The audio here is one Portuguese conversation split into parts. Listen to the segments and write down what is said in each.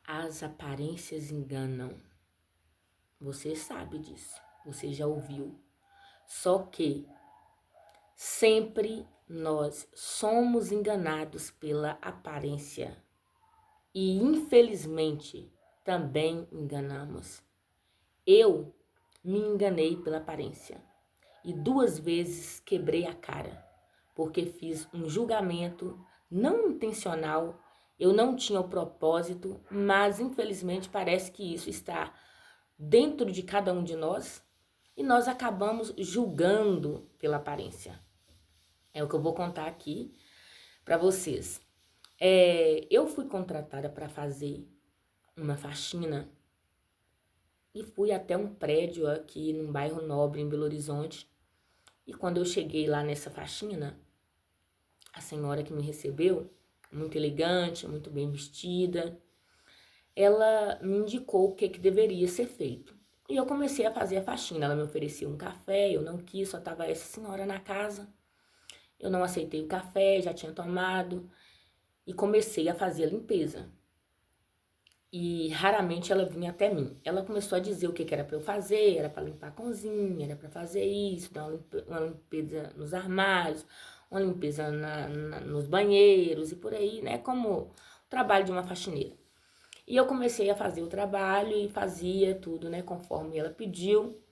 As aparências enganam. Você sabe disso. Você já ouviu. Só que sempre nós somos enganados pela aparência. E infelizmente também enganamos. Eu me enganei pela aparência. E 2 vezes quebrei a cara. Porque fiz um julgamento não intencional. Eu não tinha o propósito, mas infelizmente parece que isso está dentro de cada um de nós e nós acabamos julgando pela aparência. É o que eu vou contar aqui para vocês. Eu fui contratada para fazer uma faxina e fui até um prédio aqui num bairro nobre em Belo Horizonte. E quando eu cheguei lá nessa faxina, a senhora que me recebeu, muito elegante, muito bem vestida, ela me indicou o que deveria ser feito. E eu comecei a fazer a faxina. Ela me ofereceu um café, eu não quis, só estava essa senhora na casa. Eu não aceitei o café, já tinha tomado e comecei a fazer a limpeza. E raramente ela vinha até mim. Ela começou a dizer o que era para eu fazer, era para limpar a cozinha, era para fazer isso, dar uma limpeza nos armários, uma limpeza nos banheiros e por aí, né? Como o trabalho de uma faxineira. E eu comecei a fazer o trabalho e fazia tudo, né, conforme ela pediu.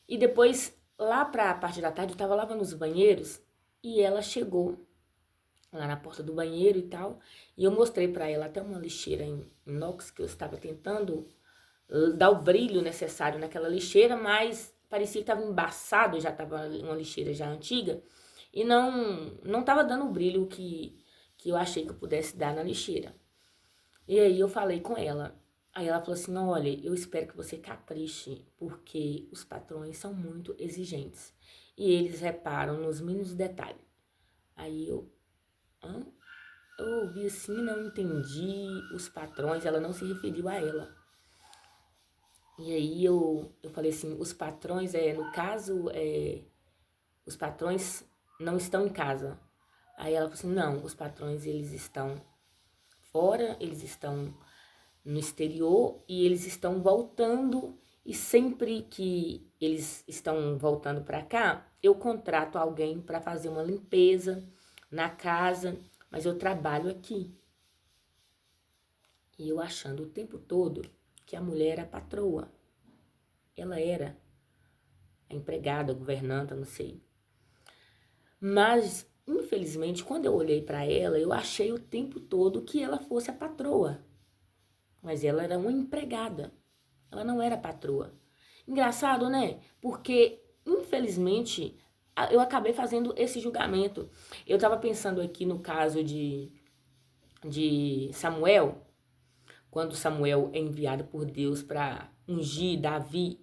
E depois, lá para a parte da tarde, eu tava lavando os banheiros e ela chegou lá na porta do banheiro e tal. E eu mostrei para ela até uma lixeira em inox que eu estava tentando dar o brilho necessário naquela lixeira, mas parecia que estava embaçado, já estava uma lixeira já antiga e não estava dando o brilho que eu achei que eu pudesse dar na lixeira. E aí eu falei com ela. Aí ela falou assim, olha, eu espero que você capriche, porque os patrões são muito exigentes. E eles reparam nos mínimos detalhes. Aí hã? Eu ouvi assim, não entendi os patrões, ela não se referiu a ela. E aí eu falei assim, os patrões, no caso, os patrões não estão em casa. Aí ela falou assim, não, os patrões eles estão fora, eles estão no exterior e eles estão voltando e sempre que eles estão voltando para cá, eu contrato alguém para fazer uma limpeza na casa, mas eu trabalho aqui. E eu achando o tempo todo que a mulher era a patroa. Ela era a empregada, a governanta, não sei. Mas, infelizmente, quando eu olhei para ela, eu achei o tempo todo que ela fosse a patroa. Mas ela era uma empregada. Ela não era patroa. Engraçado, né? Porque, infelizmente, eu acabei fazendo esse julgamento. Eu estava pensando aqui no caso de Samuel, quando Samuel é enviado por Deus para ungir Davi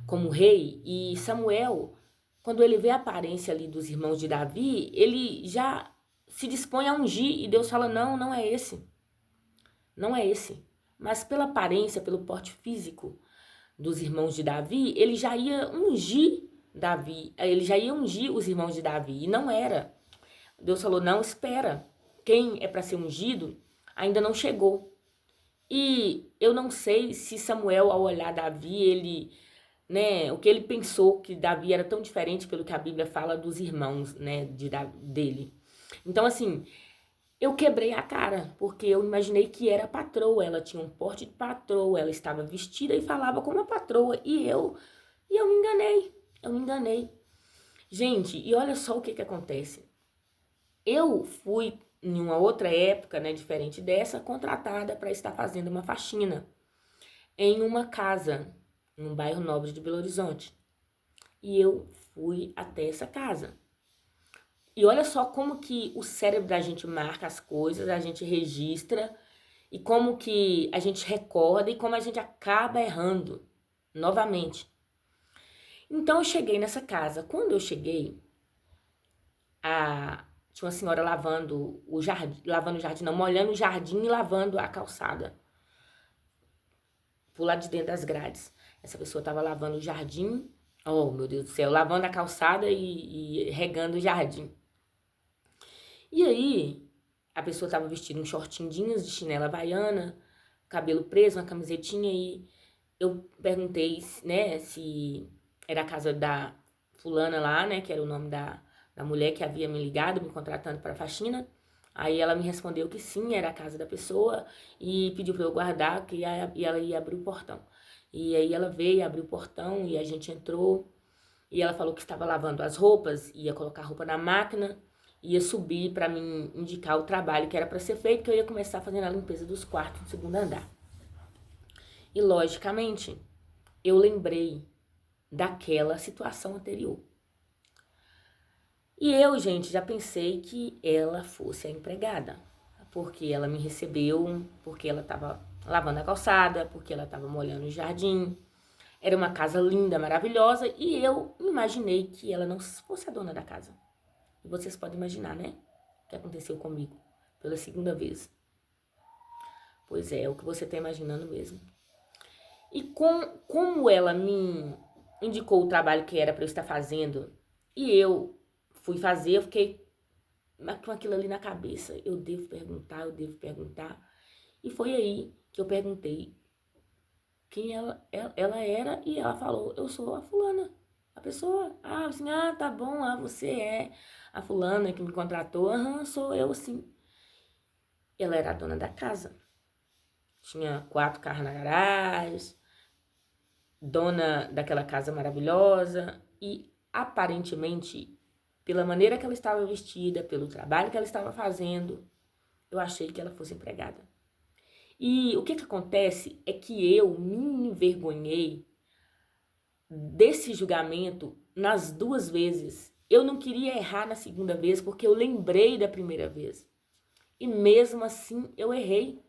como rei, e Samuel, quando ele vê a aparência ali dos irmãos de Davi, ele já se dispõe a ungir, e Deus fala, não, não é esse. Não é esse. Mas pela aparência, pelo porte físico dos irmãos de Davi, ele já ia ungir Davi, ele já ia ungir os irmãos de Davi, e não era. Deus falou, não, espera, quem é para ser ungido ainda não chegou. E eu não sei se Samuel, ao olhar Davi, ele, né, o que ele pensou que Davi era tão diferente pelo que a Bíblia fala dos irmãos, né, dele. Então, assim, eu quebrei a cara, porque eu imaginei que era patroa, ela tinha um porte de patroa, ela estava vestida e falava como a patroa, e eu me enganei. Gente, e olha só o que acontece. Eu fui, em uma outra época, né, diferente dessa, contratada para estar fazendo uma faxina em uma casa, num bairro nobre de Belo Horizonte. E eu fui até essa casa. E olha só como que o cérebro da gente marca as coisas, a gente registra, e como que a gente recorda e como a gente acaba errando novamente. Então eu cheguei nessa casa. Quando eu cheguei, tinha uma senhora lavando o jardim, não, molhando o jardim e lavando a calçada. Por lá de dentro das grades. Essa pessoa estava lavando o jardim, oh meu Deus do céu, lavando a calçada e regando o jardim. E aí, a pessoa estava vestindo um shortinho jeans de chinela havaiana, cabelo preso, uma camisetinha, e eu perguntei, né, se era a casa da fulana lá, né, que era o nome da mulher que havia me ligado, me contratando para faxina. Aí ela me respondeu que sim, era a casa da pessoa, e pediu para eu guardar, que e ela ia abrir o portão. E aí ela veio, abriu o portão e a gente entrou, e ela falou que estava lavando as roupas, ia colocar a roupa na máquina, ia subir para me indicar o trabalho que era para ser feito, que eu ia começar fazendo a limpeza dos quartos no segundo andar. E logicamente, eu lembrei daquela situação anterior. E eu, gente, já pensei que ela fosse a empregada, porque ela me recebeu, porque ela estava lavando a calçada, porque ela estava molhando o jardim. Era uma casa linda, maravilhosa, e eu imaginei que ela não fosse a dona da casa. E vocês podem imaginar, né? O que aconteceu comigo pela segunda vez. Pois é o que você está imaginando mesmo. E como ela me indicou o trabalho que era para eu estar fazendo, e eu fui fazer, eu fiquei com aquilo ali na cabeça. Eu devo perguntar, eu devo perguntar. E foi aí que eu perguntei quem ela era, e ela falou, eu sou a fulana. A pessoa, assim, tá bom, você é a fulana que me contratou. Aham, sou eu, sim. Ela era a dona da casa. Tinha 4 carros na garagem, dona daquela casa maravilhosa, e aparentemente, pela maneira que ela estava vestida, pelo trabalho que ela estava fazendo, eu achei que ela fosse empregada. E o que acontece é que eu me envergonhei desse julgamento nas 2 vezes. Eu não queria errar na segunda vez porque eu lembrei da primeira vez. E mesmo assim eu errei.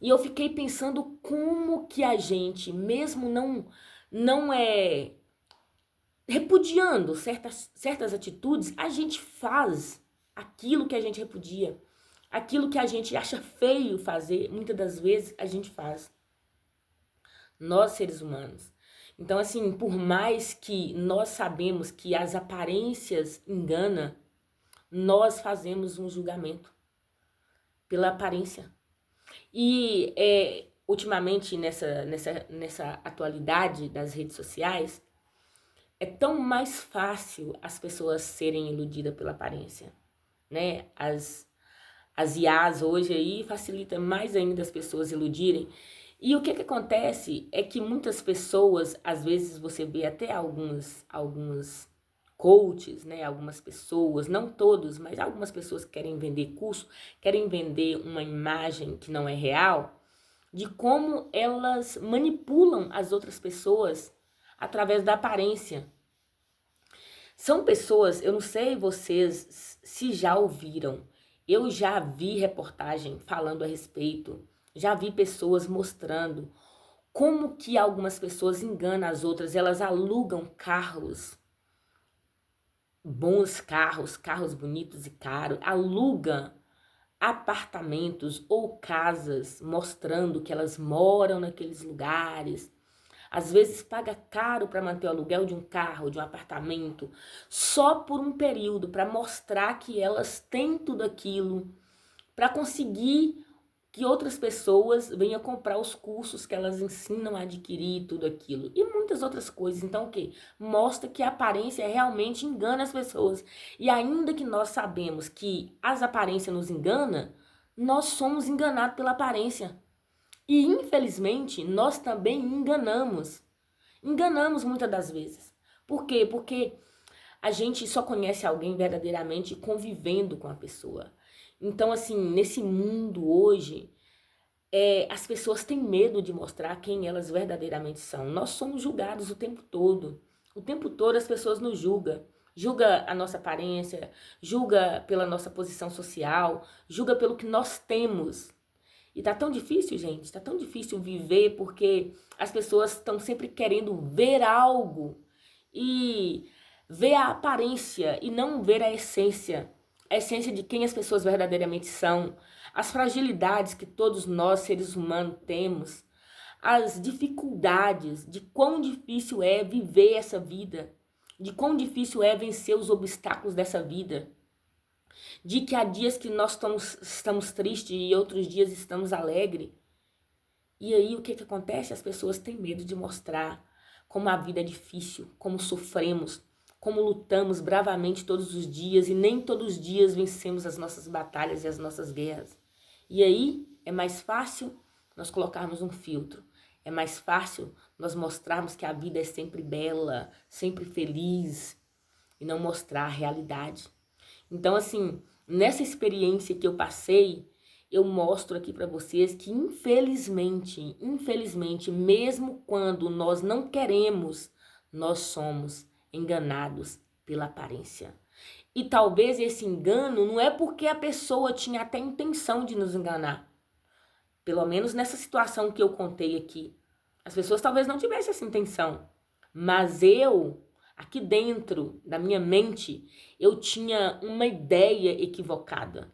E eu fiquei pensando como que a gente, mesmo não repudiando certas atitudes, a gente faz aquilo que a gente repudia. Aquilo que a gente acha feio fazer, muitas das vezes a gente faz. Nós, seres humanos. Então, assim, por mais que nós sabemos que as aparências enganam, nós fazemos um julgamento pela aparência. E ultimamente, nessa atualidade das redes sociais, é tão mais fácil as pessoas serem iludidas pela aparência, né? As IAs hoje aí facilitam mais ainda as pessoas iludirem. E o que acontece é que muitas pessoas, às vezes você vê até alguns coaches, né? Algumas pessoas, não todos, mas algumas pessoas que querem vender curso, querem vender uma imagem que não é real, de como elas manipulam as outras pessoas através da aparência. São pessoas, eu não sei vocês se já ouviram, eu já vi reportagem falando a respeito, já vi pessoas mostrando como que algumas pessoas enganam as outras, elas alugam carros, bons carros, carros bonitos e caros, alugam apartamentos ou casas mostrando que elas moram naqueles lugares. Às vezes paga caro para manter o aluguel de um carro, de um apartamento, só por um período, para mostrar que elas têm tudo aquilo, para conseguir que outras pessoas venham comprar os cursos que elas ensinam a adquirir tudo aquilo. E muitas outras coisas. Então, o quê? Mostra que a aparência realmente engana as pessoas. E ainda que nós sabemos que as aparências nos enganam, nós somos enganados pela aparência. E, infelizmente, nós também enganamos. Enganamos muitas das vezes. Por quê? Porque a gente só conhece alguém verdadeiramente convivendo com a pessoa. Então, assim, nesse mundo hoje, as pessoas têm medo de mostrar quem elas verdadeiramente são. Nós somos julgados o tempo todo. O tempo todo as pessoas nos julgam. Julga a nossa aparência, julga pela nossa posição social, julga pelo que nós temos. E tá tão difícil, gente, tá tão difícil viver porque as pessoas estão sempre querendo ver algo e ver a aparência e não ver a essência de quem as pessoas verdadeiramente são, as fragilidades que todos nós, seres humanos, temos, as dificuldades de quão difícil é viver essa vida, de quão difícil é vencer os obstáculos dessa vida. De que há dias que nós estamos tristes e outros dias estamos alegres. E aí o que que acontece? As pessoas têm medo de mostrar como a vida é difícil, como sofremos, como lutamos bravamente todos os dias e nem todos os dias vencemos as nossas batalhas e as nossas guerras. E aí é mais fácil nós colocarmos um filtro. É mais fácil nós mostrarmos que a vida é sempre bela, sempre feliz e não mostrar a realidade. Então, assim, nessa experiência que eu passei, eu mostro aqui para vocês que infelizmente, mesmo quando nós não queremos, nós somos enganados pela aparência. E talvez esse engano não é porque a pessoa tinha até intenção de nos enganar. Pelo menos nessa situação que eu contei aqui. As pessoas talvez não tivessem essa intenção. Mas eu, aqui dentro da minha mente, eu tinha uma ideia equivocada.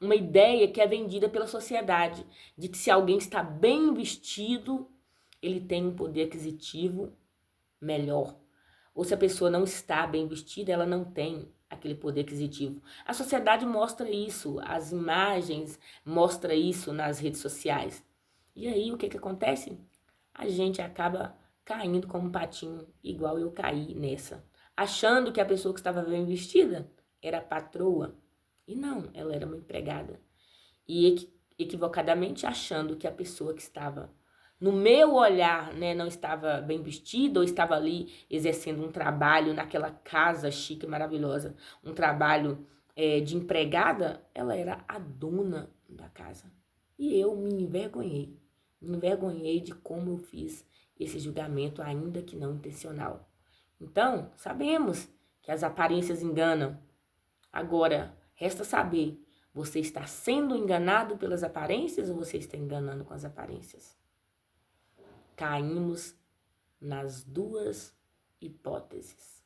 Uma ideia que é vendida pela sociedade, de que se alguém está bem vestido, ele tem um poder aquisitivo melhor. Ou se a pessoa não está bem vestida, ela não tem aquele poder aquisitivo. A sociedade mostra isso, as imagens mostram isso nas redes sociais. E aí o que acontece? A gente acaba caindo como um patinho, igual eu caí nessa. Achando que a pessoa que estava bem vestida era a patroa. E não, ela era uma empregada. E equivocadamente achando que a pessoa que estava no meu olhar, né, não estava bem vestida ou estava ali exercendo um trabalho naquela casa chique e maravilhosa, um trabalho de empregada, ela era a dona da casa. E eu me envergonhei de como eu fiz esse julgamento, ainda que não intencional. Então, sabemos que as aparências enganam. Agora, resta saber, você está sendo enganado pelas aparências ou você está enganando com as aparências? Caímos nas duas hipóteses.